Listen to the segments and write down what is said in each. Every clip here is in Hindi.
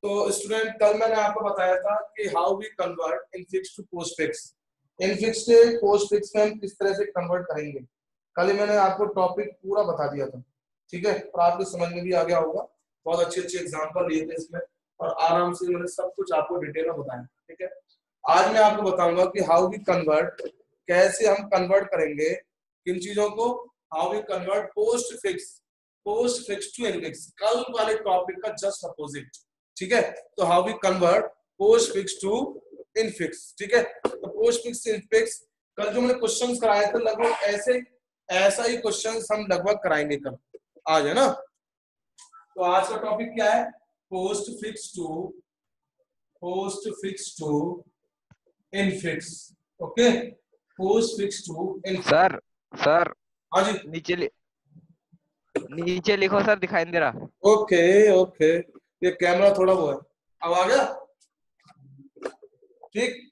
तो स्टूडेंट कल मैंने आपको बताया था कि how we convert infix to postfix. Infix से पोस्टफिक्स में हम किस तरह से कन्वर्ट करेंगे, कल मैंने आपको टॉपिक पूरा बता दिया था, ठीक है, और आपको समझ में भी आ गया होगा। बहुत अच्छे अच्छे एग्जांपल लिए थे इसमें और आराम से मैंने सब कुछ आपको डिटेल में बताया, ठीक है। आज मैं आपको बताऊंगा कि हाउ वी कन्वर्ट, कैसे हम कन्वर्ट करेंगे किन चीजों को, how we convert postfix to infix, कल वाले टॉपिक का जस्ट अपोजिट, ठीक है। तो how we convert postfix to infix, ठीक है। तो पोस्टफिक्स से इनफिक्स कल जो मैंने क्वेश्चंस कराए थे लगभग ऐसा ही क्वेश्चंस हम लगभग कराएंगे कल, आज, है ना। तो आज का टॉपिक क्या है, postfix to infix, okay, postfix to infix. Sir हाँ जी, नीचे लिखो सर, दिखाई नहीं दे रहा। ओके, ये कैमरा थोड़ा वो है। अब आ गया, ठीक।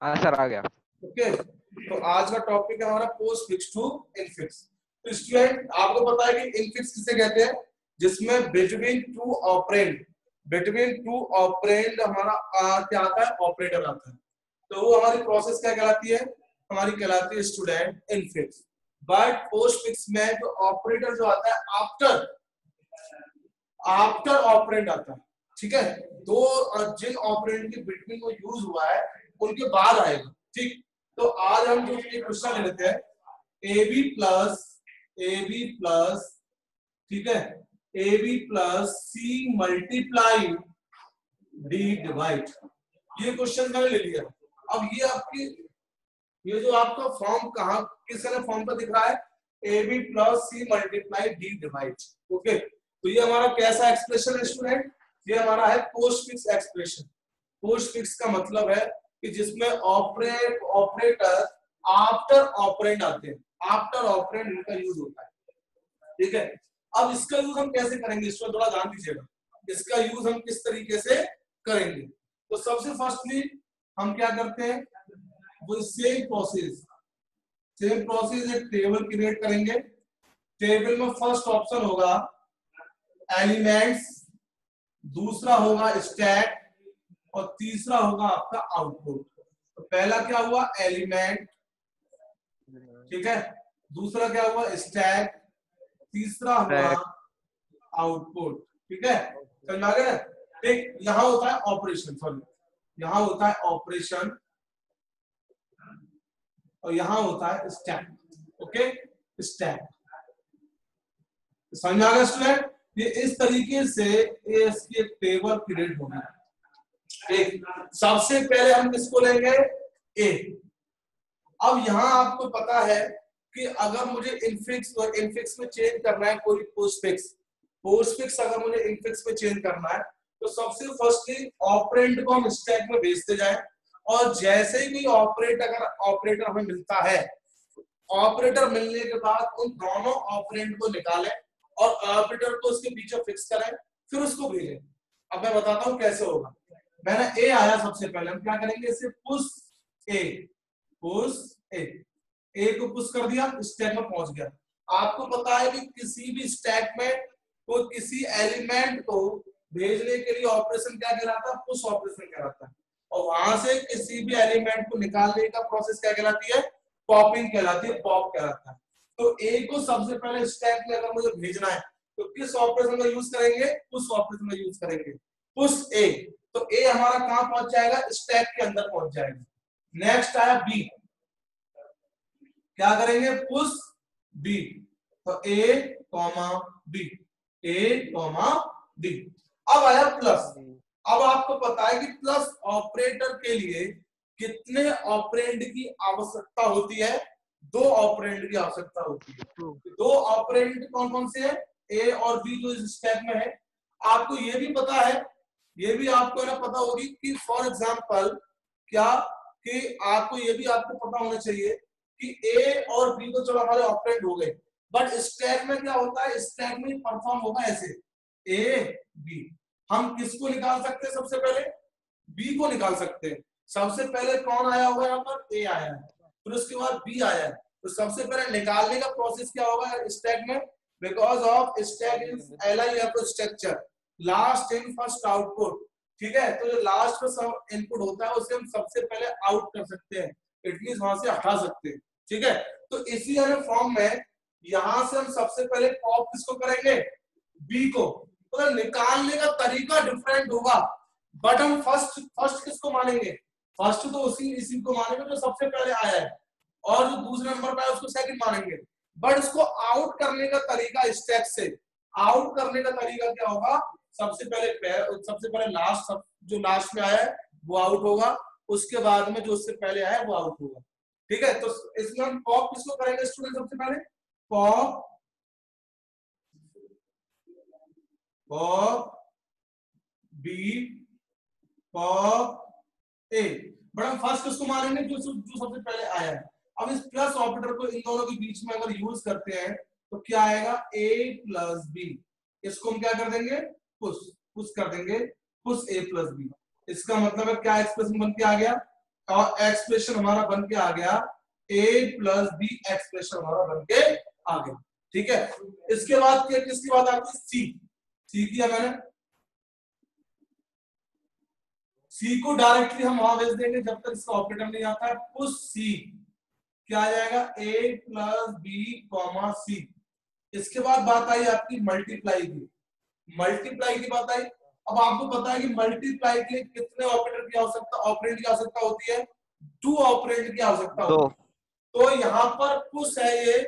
हाँ सर, आ गया। ओके, तो आज का टॉपिक है हमारा पोस्टफिक्स टू इनफिक्स। तो स्टूडेंट आपको पता है कि इनफिक्स किसे कहते हैं, जिसमें बिटवीन टू ऑपरेंड हमारा क्या आता है, ऑपरेटर आता है। तो वो हमारी प्रोसेस क्या कहलाती है, हमारी कहलाती है स्टूडेंट इनफिक्स। बट पोस्टफिक्स में जो ऑपरेटर जो आता है आफ्टर ऑपरेंड आता है, ठीक है। दो जिन ऑपरेंड के बिटवीन वो यूज हुआ है उनके बाद आएगा, ठीक। तो आज हम जो क्वेश्चन ले लेते हैं, AB प्लस, ठीक है, AB plus C multiply D divide, ये क्वेश्चन मैंने ले लिया। अब ये जो आपका फॉर्म कहाँ किस फॉर्म पर दिख रहा है, AB plus C multiply D divide, okay. तो ये हमारा कैसा एक्सप्रेशन है स्टूडेंट, ये हमारा है पोस्टफिक्स एक्सप्रेशन। पोस्टफिक्स का मतलब है कि जिसमें ऑपरेटर आफ्टर ऑपरेंड आते हैं, आफ्टर ऑपरेंड इनका यूज होता है, ठीक है। अब इसका यूज हम कैसे करेंगे, इसमें थोड़ा ध्यान दीजिएगा, इसका यूज हम किस तरीके से करेंगे। तो सबसे फर्स्टली हम क्या करते हैं, वो सेम प्रोसेस एक टेबल क्रिएट करेंगे। टेबल में फर्स्ट ऑप्शन होगा एलिमेंट्स, दूसरा होगा स्टैक और तीसरा होगा आपका आउटपुट। तो पहला क्या हुआ, एलिमेंट, ठीक है, दूसरा क्या हुआ स्टैक, तीसरा हुआ आउटपुट, ठीक है। समझ आ गया, ठीक। यहां होता है ऑपरेशन, यहां होता है ऑपरेशन और यहां होता है स्टैक, ओके, स्टैक। समझ आ गया स्टूडेंट, ये इस तरीके से इसकी एक टेबल क्रिएट होगी। एक सबसे पहले हम किसको लेंगे, ए। अब यहां आपको पता है कि अगर मुझे इनफिक्स में चेंज करना है कोई पोस्टफिक्स अगर मुझे इनफिक्स में चेंज करना है तो सबसे फर्स्टली ऑपरेंड को हम स्टैक में भेजते जाएं, और जैसे ही कोई ऑपरेटर हमें मिलता है, ऑपरेटर मिलने के बाद उन दोनों ऑपरेंड को निकालें और ऑपरेटर को उसके पीछे फिक्स करें, फिर उसको भेजें। अब मैं बताता हूं कैसे होगा। मैंने ए आया सबसे पहले, हम क्या करेंगे, इसे पुश ए को पुश कर दिया, स्टैक में पहुंच गया। आपको पता है कि किसी भी स्टैक में कोई किसी एलिमेंट को भेजने के लिए ऑपरेशन क्या कहलाता है, पुश ऑपरेशन कहलाता है, और वहां से किसी भी एलिमेंट को निकालने का प्रोसेस क्या कहलाती है, पॉपिंग कहलाती है, पॉप कहलाता है। तो ए को सबसे पहले स्टैक में अगर मुझे भेजना है तो किस ऑपरेशन का यूज करेंगे, पुश ऑपरेशन का यूज करेंगे, पुश ए। तो ए हमारा कहां पहुंच जाएगा, स्टैक के अंदर पहुंच जाएगा। नेक्स्ट आया बी, क्या करेंगे, पुश बी। तो ए कॉमा बी। अब आया प्लस। अब आपको पता है कि प्लस ऑपरेटर के लिए कितने ऑपरेंड की आवश्यकता होती है, दो ऑपरेंड की आवश्यकता होती है। दो ऑपरेंड कौन कौन से हैं, ए और बी, जो इस स्टेप में है। आपको ये भी पता है, ये भी आपको ना पता होगी कि फॉर एग्जांपल क्या, कि आपको ये भी आपको पता होना चाहिए कि ए और बी तो चलो हमारे ऑपरेंड हो गए, बट स्टैक में क्या होता है, स्टैक में परफॉर्म होगा ऐसे, ए बी। हम किसको निकाल सकते हैं, सबसे पहले बी को निकाल सकते हैं। सबसे पहले कौन आया होगा, यहाँ पर ए आया है, फिर उसके बाद बी आया है। तो सबसे पहले निकालने का प्रोसेस क्या होगा स्टैक में, because of stack is LIF structure, last in first output, ठीक है, तो जो लास्ट में सब इनपुट होता है उसे हम सबसे पहले आउट कर सकते हैं, इट मींस वहां से हटा सकते हैं। ठीक है, तो इसी वाले फॉर्म में यहां से हम सबसे पहले पॉप किसको करेंगे, बी को। तो निकालने का तरीका डिफरेंट होगा, बट हम फर्स्ट किसको मानेंगे, फर्स्ट तो इसी को मानेंगे जो सबसे पहले आया है, और जो दूसरे नंबर पर है उसको सेकंड मानेंगे। बट इसको आउट करने का तरीका स्टेप से, आउट करने का तरीका क्या होगा, सबसे पहले लास्ट, जो लास्ट में आया है वो आउट होगा, उसके बाद में जो उससे पहले आया है वो आउट होगा। ठीक है, तो इसमें हम पॉप किसको करेंगे स्टूडेंट, सबसे पहले pop B pop A, but हम फर्स्ट किसको मानेंगे, जो सबसे पहले आया है। अब इस प्लस ऑपरेटर को इन दोनों के बीच में अगर यूज करते हैं तो क्या आएगा, a प्लस बी, इसको हम क्या कर देंगे, पुश कर देंगे, पुश a प्लस बी। इसका मतलब है क्या एक्सप्रेशन बन के आ गया, और एक्सप्रेशन हमारा बन के आ गया a प्लस बी, एक्सप्रेशन हमारा बन के आ गया। ठीक है, इसके बाद किसकी बात आती है, सी किया मैंने, सी को डायरेक्टली हम वहां भेज देंगे जब तक इसका ऑपरेटर नहीं आता है, पुश सी, क्या आ जाएगा, a प्लस बी कॉमा सी। इसके बाद बात आई आपकी मल्टीप्लाई की, मल्टीप्लाई की बात आई। अब आपको पता है कि मल्टीप्लाई के लिए कितने ऑपरेटर की आवश्यकता, ऑपरेंड की आवश्यकता होती है, 2 ऑपरेंड की आवश्यकता होती है। तो यहाँ पर पुश है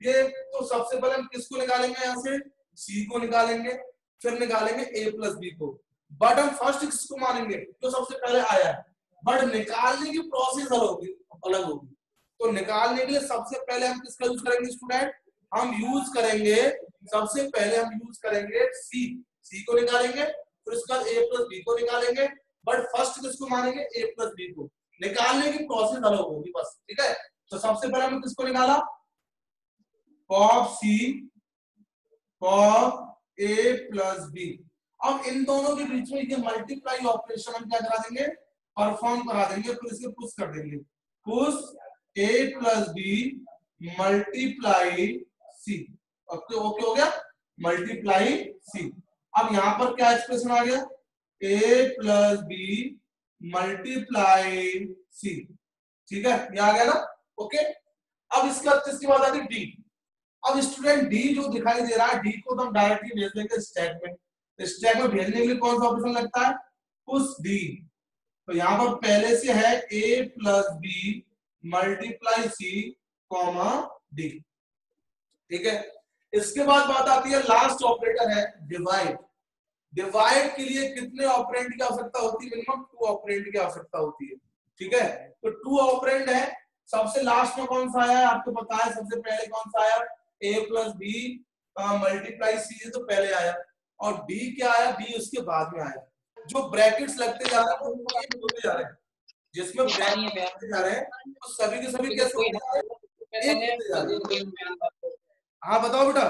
ये तो सबसे पहले हम किसको निकालेंगे, यहाँ से सी को निकालेंगे, फिर निकालेंगे a प्लस बी को। बट हम फर्स्ट किसको मानेंगे, जो सबसे पहले आया है, बट निकालने की प्रोसेस अलग होगी। तो निकालने के लिए सबसे पहले हम किसका यूज करेंगे स्टूडेंट, हम यूज करेंगे, सबसे पहले हम यूज करेंगे सी को निकालेंगे, फिर उसके बाद a प्लस बी को निकालेंगे, बट फर्स्ट किसको मानेंगे, a प्लस बी को। निकालने की प्रोसेस अलग होगी बस। ठीक है, तो सबसे पहले हमने किसको निकाला, pop C pop a plus B. अब इन दोनों के बीच में ये मल्टीप्लाई ऑपरेशन हम क्या करा देंगे, परफॉर्म करा देंगे, फिर इसके पुश कर देंगे, push a plus B multiply C. Okay हो गया, मल्टीप्लाई सी। अब यहां पर क्या एक्सप्रेशन आ गया, a प्लस बी मल्टीप्लाई सी। ठीक है, ये आ गया ना। ओके, अब इसकी बात आती है डी। अब स्टूडेंट डी जो दिखाई दे रहा है, डी को तो हम डायरेक्टली भेज देंगे स्टैक में। स्टैक में भेजने के लिए कौन सा ऑप्शन लगता है, पुश डी। तो यहाँ पर पहले से है a plus B multiply C comma D. ठीक है, इसके बाद बात आती है, लास्ट ऑपरेटर है डिवाइड। डिवाइड के लिए कितने ऑपरेंड की आवश्यकता होती है, मिनिमम 2 ऑपरेंड की आवश्यकता होती है। ठीक है, तो 2 ऑपरेंड है। सबसे लास्ट में कौन सा आया है आपको पता है, सबसे पहले कौन सा आया, a प्लस बी मल्टीप्लाई सी तो पहले आया, और b क्या आया, b उसके बाद में आया। जो ब्रैकेट्स लगते जा रहे हैं वो होते जा रहे हैं, जिसमें ब्रैकेट लगते जा रहे हैं तो सभी के सभी कैसे होते जा रहे हैं। हाँ बताओ बेटा,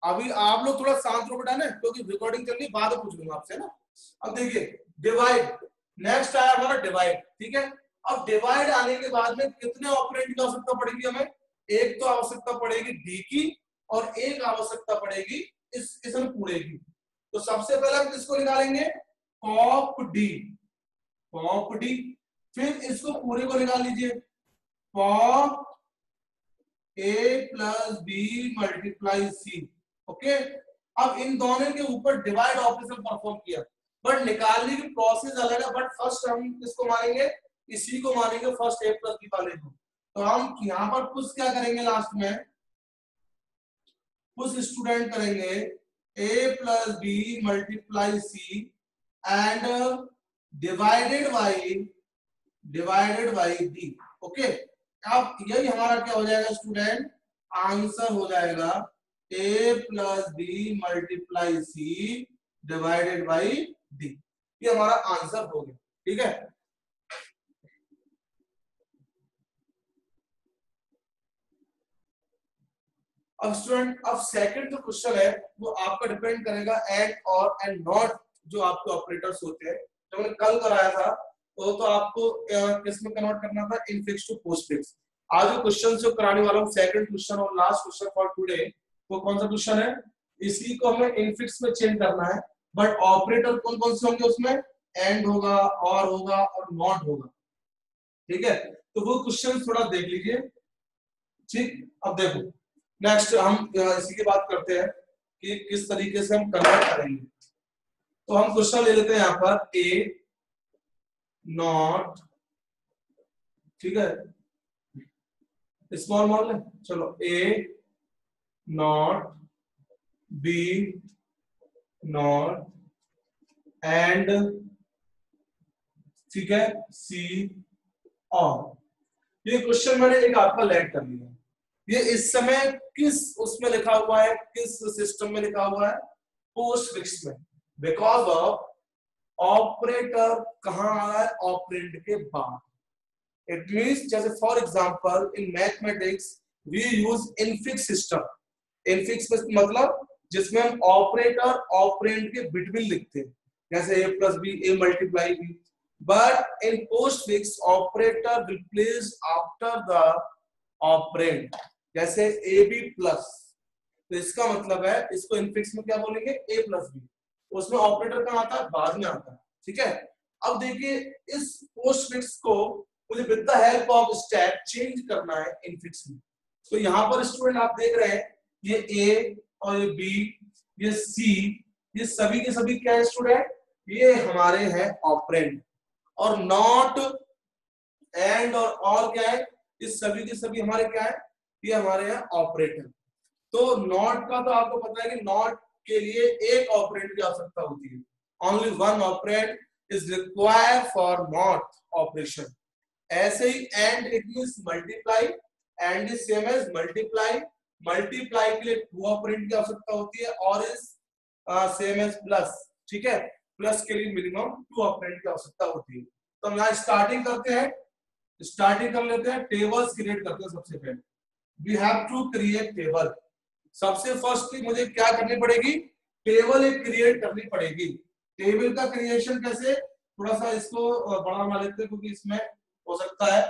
अभी आप लोग थोड़ा शांत रहो बेटा ना, क्योंकि रिकॉर्डिंग चल रही है, बाद में पूछ लूंगा आपसे ना। अब देखिए डिवाइड, नेक्स्ट आया हमारा डिवाइड। ठीक है, अब डिवाइड आने के बाद में कितने ऑपरेंड की आवश्यकता पड़ेगी हमें, एक तो आवश्यकता पड़ेगी डी की, और एक आवश्यकता पड़ेगी इसमें पूरे की। तो सबसे पहले हम किसको निकालेंगे, पॉप डी, पॉप डी। फिर इसको पूरे को निकाल लीजिए, pop a plus B multiply C. Okay, अब इन दोनों के ऊपर डिवाइड ऑपरेशन परफॉर्म किया, बट निकालने की प्रोसेस अलग है। बट फर्स्ट हम किसको मानेंगे, इसी को मानेंगे, फर्स्ट a प्लस बी वाले को। तो हम यहाँ पर पुश क्या करेंगे, लास्ट में पुश स्टूडेंट करेंगे a plus B multiply C and divided by D. Okay, अब यही हमारा क्या हो जाएगा स्टूडेंट, आंसर हो जाएगा a plus B multiply C divided by D. ये हमारा आंसर हो गया। ठीक है, अब स्टूडेंट, अब सेकंड जो क्वेश्चन है वो आपका डिपेंड करेगा एंड और एंड नॉट, जो आपके ऑपरेटर्स होते हैं। जो मैंने कल कराया था तो आपको किस में कन्वर्ट करना था, इनफिक्स टू पोस्टफिक्स। आज जो क्वेश्चन जो कराने वाला हूँ, सेकंड क्वेश्चन और लास्ट क्वेश्चन फॉर टुडे, वो कौन सा क्वेश्चन है, इसी को हमें इनफिक्स में चेंज करना है, बट ऑपरेटर कौन कौन से होंगे उसमें, एंड होगा, और होगा और नॉट होगा। ठीक है, तो वो क्वेश्चन थोड़ा देख लीजिए। ठीक, अब देखो नेक्स्ट हम इसी की बात करते हैं कि किस तरीके से हम कन्वर्ट करेंगे। तो हम क्वेश्चन ले लेते हैं यहाँ पर ए नॉट, ठीक है, स्मॉल मॉडल है, चलो ए नॉट बी नॉट एंड, ठीक है, सी और। ये क्वेश्चन मैंने एक आपका लैंड कर लिया। ये इस समय किस उसमें लिखा हुआ है, किस सिस्टम में लिखा हुआ है, पोस्ट फिक्स में, बिकॉज ऑफ ऑपरेटर कहां आ रहा है, ऑपरेंड के बाद। इट मींस जैसे for example in mathematics we use infix system. Infix मतलब जिसमें हम ऑपरेटर ऑपरेंड के बिटवीन लिखते हैं, जैसे a plus B, a multiply B, but in postfix operator replace after the operand, जैसे ए बी प्लस। तो इसका मतलब है इसको इनफिक्स में क्या बोलेंगे, a प्लस बी, उसमें ऑपरेटर कहां आता है, बाद में आता है। ठीक है, अब देखिए इस पोस्ट फिक्स को मुझे with the help of stack change करना है इनफिक्स में। तो यहाँ पर स्टूडेंट आप देख रहे हैं ये ए और ये बी, ये सी, ये सभी के सभी क्या है स्टूडेंट, ये हमारे हैं ऑपरेंड। और नॉट एंड और क्या है, ये सभी के सभी हमारे क्या है, ये हमारे हैं ऑपरेटर। तो नॉट का तो आपको पता है कि नॉट के लिए एक ऑपरेंड की आवश्यकता होती है, only one operand is required for not operation. ऐसे ही and it means multiply, and is same as multiply. Multiply के लिए टू ऑपरेंड की आवश्यकता होती है, और इज सेम एज प्लस। ठीक है, प्लस के लिए मिनिमम टू ऑपरेंड की आवश्यकता होती है। तो हम यहाँ स्टार्टिंग करते हैं, स्टार्टिंग कर लेते हैं, टेबल्स क्रिएट करते हैं। सबसे पहले we have to create table. सबसे फर्स्ट मुझे क्या करनी पड़ेगी, टेबल एक क्रिएट करनी पड़ेगी। टेबल का क्रिएशन कैसे, थोड़ा सा इसको बड़ा बना लेते हैं क्योंकि इसमें हो सकता है।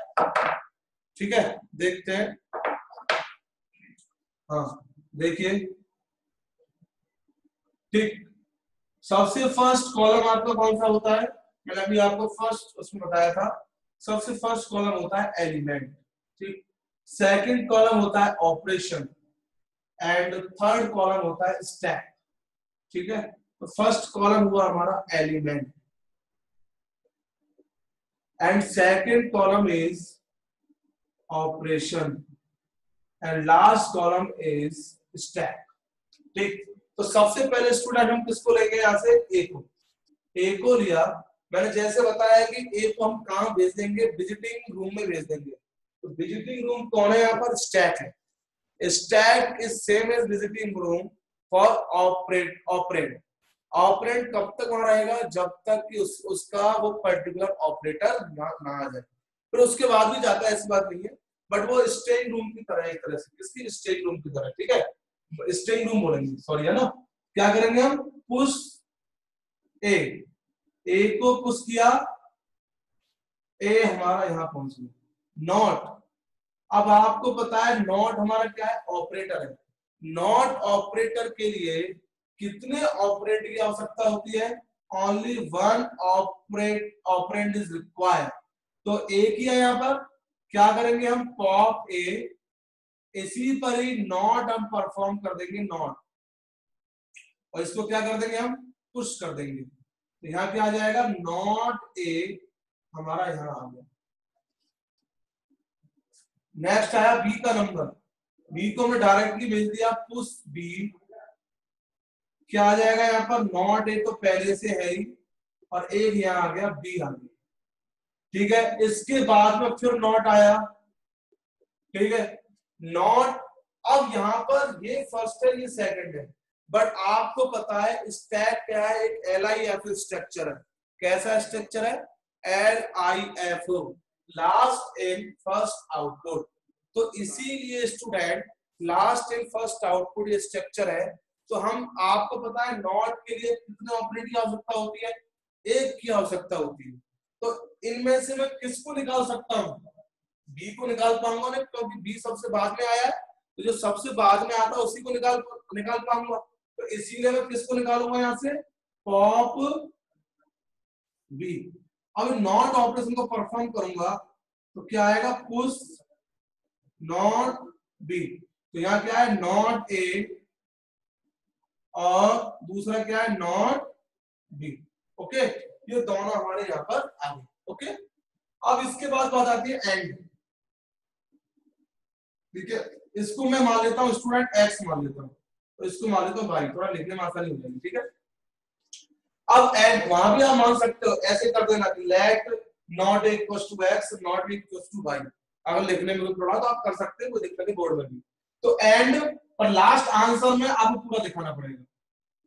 ठीक है, देखते हैं। हाँ देखिए, ठीक, सबसे फर्स्ट कॉलम आपका कौन सा होता है, मैंने अभी आपको फर्स्ट उसमें बताया था। सबसे फर्स्ट कॉलम होता है एलिमेंट, ठीक, सेकंड कॉलम होता है ऑपरेशन, एंड थर्ड कॉलम होता है स्टैक। ठीक है, तो फर्स्ट कॉलम हुआ हमारा element, and second column is operation, and last column is stack. ठीक, तो सबसे पहले स्टूडेंट हम किसको लेंगे, यहाँ से ए को। ए को लिया, मैंने जैसे बताया कि ए को हम कहाँ भेज देंगे, विजिटिंग रूम में भेज देंगे। तो विजिटिंग रूम कौन है, यहाँ पर स्टैक है। Stack is same as visiting room for operand. Operand कब तक वहां रहेगा, जब तक कि उसका वो पर्टिकुलर ऑपरेटर ना आ जाए। फिर उसके बाद भी जाता है, ऐसी बात नहीं है, बट वो स्टेइंग रूम की तरह, एक तरह से किसकी, स्टेइंग रूम की तरह। ठीक है, स्टेइंग रूम बोलेंगे, सॉरी, है ना। क्या करेंगे हम, पुश ए को पुश किया, ए हमारा यहां पहुंच गया। नॉट, अब आपको पता है नॉट हमारा क्या है, ऑपरेटर है। नॉट ऑपरेटर के लिए कितने ऑपरेंड की आवश्यकता होती है, only one operand is required. तो ए किया, यहाँ पर क्या करेंगे हम, पॉप ए, इसी पर ही नॉट हम परफॉर्म कर देंगे, नॉट, और इसको क्या कर देंगे हम, पुश कर देंगे। तो यहाँ क्या आ जाएगा, नॉट ए हमारा यहाँ आ गया। नेक्स्ट आया बी का नंबर, बी को मैं डायरेक्टली भेज दिया, पुश बी, क्या आ जाएगा यहाँ पर, नॉट ए तो पहले से है ही, और एक यहाँ आ गया, बी आ गया। ठीक है, इसके बाद में फिर नॉट आया। ठीक है, नॉट, अब यहाँ पर ये फर्स्ट है, ये सेकंड है, बट आपको पता है स्टैक क्या है, एक LIF स्ट्रक्चर है। कैसा स्ट्रक्चर है, LIF, last in first output. तो इसीलिए student last in first output ये स्ट्रक्चर है। तो हम, आपको पता है नॉट के लिए कितने ऑपरेंड की आवश्यकता होती है, एक की आवश्यकता होती है। तो इनमें से मैं किसको निकाल सकता हूं, बी को निकाल पाऊंगा ना, क्योंकि बी सबसे बाद में आया है, तो जो सबसे बाद में आता है उसी को निकाल पाऊंगा। तो इसीलिए मैं किसको निकालूंगा यहाँ से, पॉप बी। अब नॉट ऑपरेशन को परफॉर्म करूंगा तो क्या आएगा, पुश नॉट बी। तो यहाँ क्या है, नॉट ए और दूसरा क्या है, नॉट बी। ओके, ये दोनों हमारे यहाँ पर आ गए। ओके, अब इसके बाद बात आती है एंड। ठीक है, इसको मैं मान लेता हूँ स्टूडेंट एक्स मान लेता हूँ, तो इसको मान लेता हूँ वाई, थोड़ा लिखने में आसानी हो जाएगी। ठीक है, अब एंड वहां भी आप मान सकते हो, ऐसे कर देना कि let not equal to X not equal to Y. अगर लिखने में कोई प्रॉब्लम तो आप कर सकते हैं, कोई दिक्कत नहीं, बोर्ड में भी। तो एंड पर लास्ट आंसर में आपको पूरा दिखाना पड़ेगा।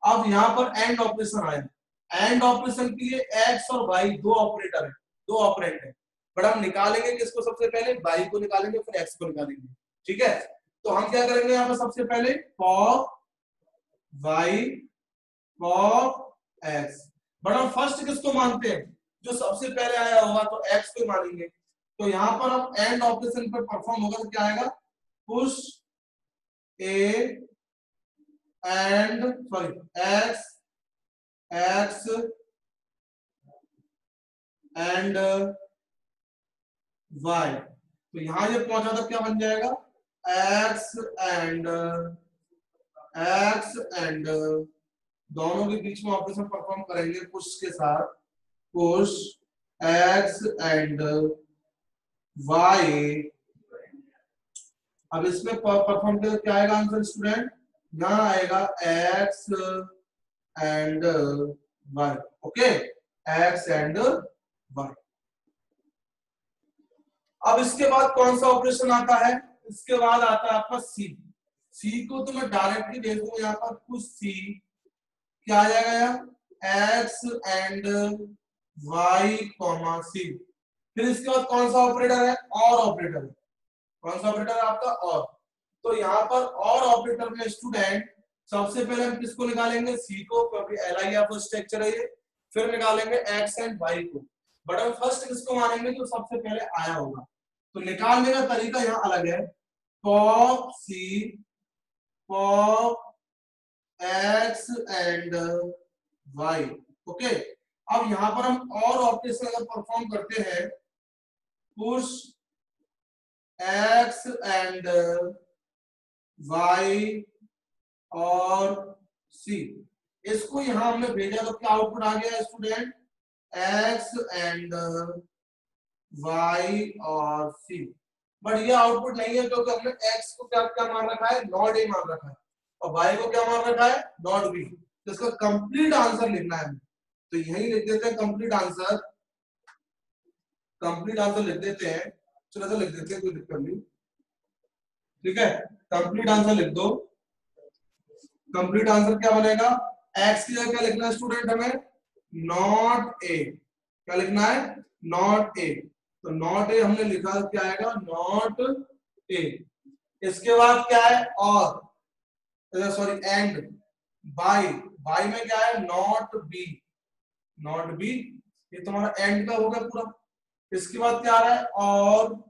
अब यहाँ पर एंड ऑपरेशन आया, एंड ऑपरेशन के लिए एक्स और वाई दो ऑपरेटर है, दो ऑपरेंड है, बट हम निकालेंगे किसको, सबसे पहले वाई को निकालेंगे फिर एक्स को निकालेंगे। ठीक है, तो हम क्या करेंगे यहाँ पर, सबसे पहले pop Y pop X, but हम फर्स्ट किसको मानते हैं, जो सबसे पहले आया होगा तो एक्स को मानेंगे। तो यहाँ पर हम एंड ऑपरेशन पर परफॉर्म होगा तो क्या आएगा, push A and sorry X X and Y. तो यहां ये पहुंचा तो क्या बन जाएगा, एक्स एंड दोनों के बीच में ऑपरेशन परफॉर्म करेंगे पुश के साथ, पुश एक्स एंड वाई। अब इसमें परफॉर्म करके क्या आएगा आंसर स्टूडेंट, यहाँ आएगा X and Y. Okay, X and Y. अब इसके बाद कौन सा ऑपरेशन आता है, इसके बाद आता है आपका सी। सी को तो मैं डायरेक्टली दे दूंगा यहाँ पर, कुछ सी क्या आ जाएगा यार, एक्स एंड वाई कॉमा सी। फिर इसके बाद कौन सा ऑपरेटर है, और ऑपरेटर। कौन सा ऑपरेटर है आपका, और। तो यहाँ पर और ऑपरेटर में स्टूडेंट सबसे पहले हम किसको निकालेंगे, सी को, क्योंकि LIF स्ट्रक्चर है ये। फिर निकालेंगे एक्स एंड वाई को, बट हम फर्स्ट किसको मानेंगे, जो सबसे पहले आया होगा। तो निकालने का तरीका यहाँ अलग है, pop C pop X and Y. Okay, अब यहाँ पर हम और ऑपरेशन अगर परफॉर्म करते हैं, पुश एक्स एंड वाई और सी, इसको यहां हमने भेजा तो क्या आउटपुट आ गया स्टूडेंट, एक्स एंड वाई और सी। बट ये आउटपुट नहीं है क्योंकि हमने एक्स को क्या क्या मान रखा है, नॉट ए मान रखा है, और वाई को क्या मान रखा है, नॉट बी। तो इसका कंप्लीट आंसर लिखना है, तो यही लिख देते हैं कंप्लीट आंसर, कंप्लीट आंसर लिख देते हैं। चलो तो लिख देते हैं, कोई दिक्कत नहीं। ठीक है, कंप्लीट आंसर लिख दो। कंप्लीट आंसर क्या बनेगा, एक्स की जगह क्या लिखना है स्टूडेंट हमें, नॉट ए। क्या लिखना है, नॉट ए। तो नॉट ए हमने लिखा तो क्या आएगा, नॉट ए। इसके बाद क्या है, और सॉरी एंड बाई, बाई में क्या है, नॉट बी, नॉट बी। ये तुम्हारा एंड का होगा पूरा। इसके बाद क्या आ रहा है, और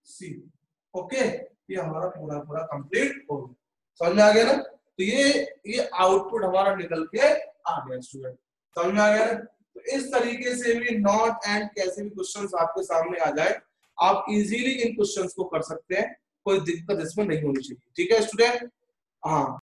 सी। ओके, ये हमारा पूरा पूरा कंप्लीट हो गया। समझ में आ गया ना, तो ये आउटपुट हमारा निकल के आ गया स्टूडेंट। समझ में आ गया ना। तो इस तरीके से भी नॉट एंड कैसे भी क्वेश्चंस आपके सामने आ जाए, आप इजीली इन क्वेश्चंस को कर सकते हैं, कोई दिक्कत इसमें नहीं होनी चाहिए। ठीक है स्टूडेंट, हाँ।